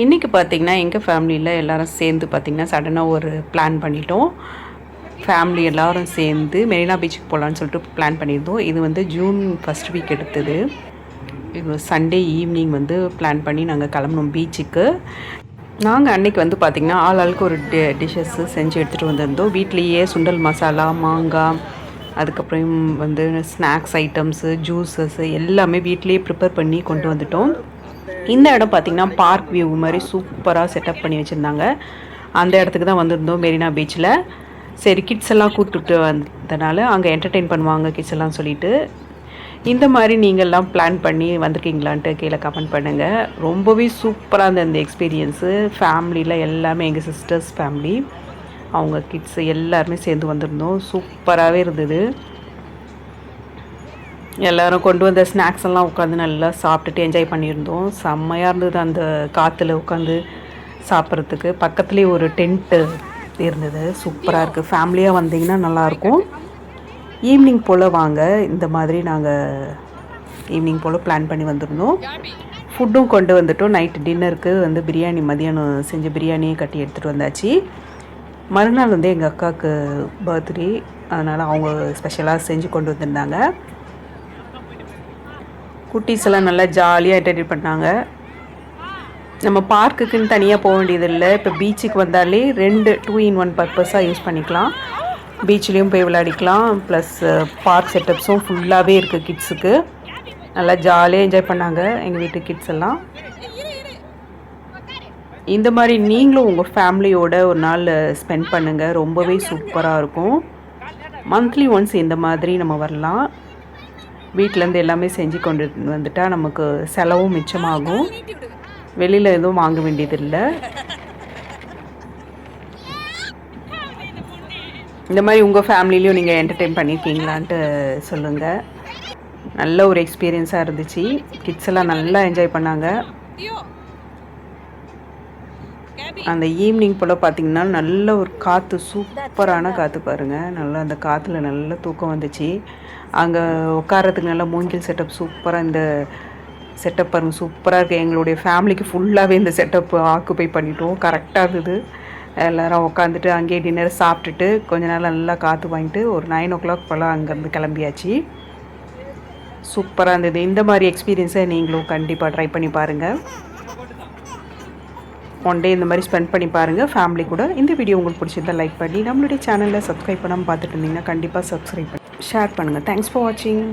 இன்றைக்கி பார்த்திங்கன்னா எங்கள் ஃபேமிலியில் எல்லோரும் சேர்ந்து பார்த்திங்கன்னா சடனாக ஒரு பிளான் பண்ணிட்டோம். ஃபேமிலி எல்லோரும் சேர்ந்து மெரினா பீச்சுக்கு போகலான்னு சொல்லிட்டு பிளான் பண்ணியிருந்தோம். இது வந்து ஜூன் ஃபஸ்ட் வீக் எடுத்தது. இது சண்டே ஈவினிங் வந்து பிளான் பண்ணி நாங்கள் கிளம்புனோம் பீச்சுக்கு. நாங்கள் அன்றைக்கி வந்து பார்த்திங்கன்னா ஆளுக்கு ஒரு டிஷ்ஷஸ்ஸு செஞ்சு எடுத்துகிட்டு வந்திருந்தோம். வீட்லேயே சுண்டல் மசாலா, மாங்காய், அதுக்கப்புறம் வந்து ஸ்நாக்ஸ் ஐட்டம்ஸு, ஜூஸஸ்ஸு எல்லாமே வீட்லேயே ப்ரிப்பேர் பண்ணி கொண்டு வந்துட்டோம். இந்த இடம் பார்த்திங்கன்னா பார்க் வியூ மாதிரி சூப்பராக செட்டப் பண்ணி வச்சுருந்தாங்க. அந்த இடத்துக்கு தான் வந்திருந்தோம் மெரினா பீச்சில். சரி கிட்ஸ் எல்லாம் கூப்பிட்டுட்டு வந்ததுனால அங்கே என்டர்டெயின் பண்ணுவாங்க கிட்ஸ் எல்லாம் சொல்லிவிட்டு. இந்த மாதிரி நீங்கள்லாம் பிளான் பண்ணி வந்திருக்கீங்களான்ட்டு கீழே கமெண்ட் பண்ணுங்கள். ரொம்பவே சூப்பராக இருந்த இந்த எக்ஸ்பீரியன்ஸு. ஃபேமிலியில் எல்லாமே எங்கள் சிஸ்டர்ஸ் ஃபேமிலி, அவங்க கிட்ஸு எல்லாருமே சேர்ந்து வந்திருந்தோம். சூப்பராகவே இருந்தது. எல்லோரும் கொண்டு வந்த ஸ்நாக்ஸ் எல்லாம் உட்காந்து நல்லா சாப்பிட்டுட்டு என்ஜாய் பண்ணியிருந்தோம். செம்மையாக இருந்தது அந்த காற்றுல உட்காந்து சாப்பிட்றதுக்கு. பக்கத்துலேயே ஒரு டென்ட்டு இருந்தது. சூப்பராக இருக்குது. ஃபேமிலியாக வந்தீங்கன்னா நல்லாயிருக்கும். ஈவினிங் போல் வாங்க. இந்த மாதிரி நாங்கள் ஈவினிங் போல் பிளான் பண்ணி வந்திருந்தோம். ஃபுட்டும் கொண்டு வந்துட்டோம். நைட்டு டின்னருக்கு வந்து பிரியாணி, மதியானம் செஞ்ச பிரியாணியை கட்டி எடுத்துகிட்டு வந்தாச்சு. மறுநாள் வந்து எங்கள் அக்காவுக்கு பர்த்டே, அதனால் அவங்க ஸ்பெஷலாக செஞ்சு கொண்டு வந்திருந்தாங்க. குட்டீஸ் எல்லாம் நல்லா ஜாலியாக என்டர்டெயின் பண்ணாங்க. நம்ம பார்க்குக்குன்னு தனியாக போக வேண்டியதில்லை. இப்போ பீச்சுக்கு வந்தாலே 2 in 1 பர்பஸாக யூஸ் பண்ணிக்கலாம். பீச்லேயும் போய் விளையாடிக்கலாம். ப்ளஸ் பார்க் செட்டப்ஸும் ஃபுல்லாகவே இருக்குது கிட்ஸுக்கு. நல்லா ஜாலியாக என்ஜாய் பண்ணாங்க எங்கள் வீட்டு கிட்ஸ் எல்லாம். இந்த மாதிரி நீங்களும் உங்கள் ஃபேமிலியோட ஒரு நாள் ஸ்பெண்ட் பண்ணுங்கள். ரொம்பவே சூப்பராக இருக்கும். மந்த்லி ஒன்ஸ் இந்த மாதிரி நம்ம வரலாம். வீட்டிலேருந்து எல்லாமே செஞ்சு கொண்டு வந்துட்டால் நமக்கு செலவும் மிச்சமாகும். வெளியில் எதுவும் வாங்க வேண்டியதில்லை. இந்த மாதிரி உங்கள் ஃபேமிலிலையும் நீங்கள் என்டர்டெயின் பண்ணியிருக்கீங்களான்ட்டு சொல்லுங்கள். நல்ல ஒரு எக்ஸ்பீரியன்ஸாக இருந்துச்சு. கிட்ஸ் எல்லாம் நல்லா என்ஜாய் பண்ணாங்க. அந்த ஈவினிங் போல் பார்த்திங்கன்னா நல்ல ஒரு காற்று, சூப்பரான காற்று பாருங்கள். நல்லா அந்த காற்றுல நல்ல தூக்கம் வந்துச்சு. அங்கே உட்காரத்துக்கு நல்லா மூங்கில் செட்டப் சூப்பராக. இந்த செட்டப் பாருங்கள் சூப்பராக இருக்குது. எங்களுடைய ஃபேமிலிக்கு ஃபுல்லாகவே இந்த செட்டப் ஆக்குப்பை பண்ணிட்டோம். கரெக்டாக இருந்தது. எல்லோரும் உட்காந்துட்டு அங்கேயே டின்னர் சாப்பிட்டுட்டு கொஞ்ச நேரம் நல்லா காற்று வாங்கிட்டு ஒரு 9 o'clock போல் அங்கேருந்து கிளம்பியாச்சு. சூப்பராக இருந்தது. இந்த மாதிரி எக்ஸ்பீரியன்ஸை நீங்களும் கண்டிப்பாக ட்ரை பண்ணி பாருங்கள். ஒன் டே இந்த மாதிரி ஸ்பெண்ட் பண்ணி பாருங்கள் ஃபேமிலி கூட. இந்த வீடியோ உங்களுக்கு பிடிச்சிருந்தால் லைக் பண்ணி, நம்மளுடைய சேனலில் சப்ஸ்கிரைப் பண்ணாமல் பார்த்துட்டு இருந்தீங்கன்னா கண்டிப்பாக சப்ஸ்கிரைப் பண்ணி ஷேர் பண்ணுங்கள். தேங்க்ஸ் ஃபார் வாட்சிங்.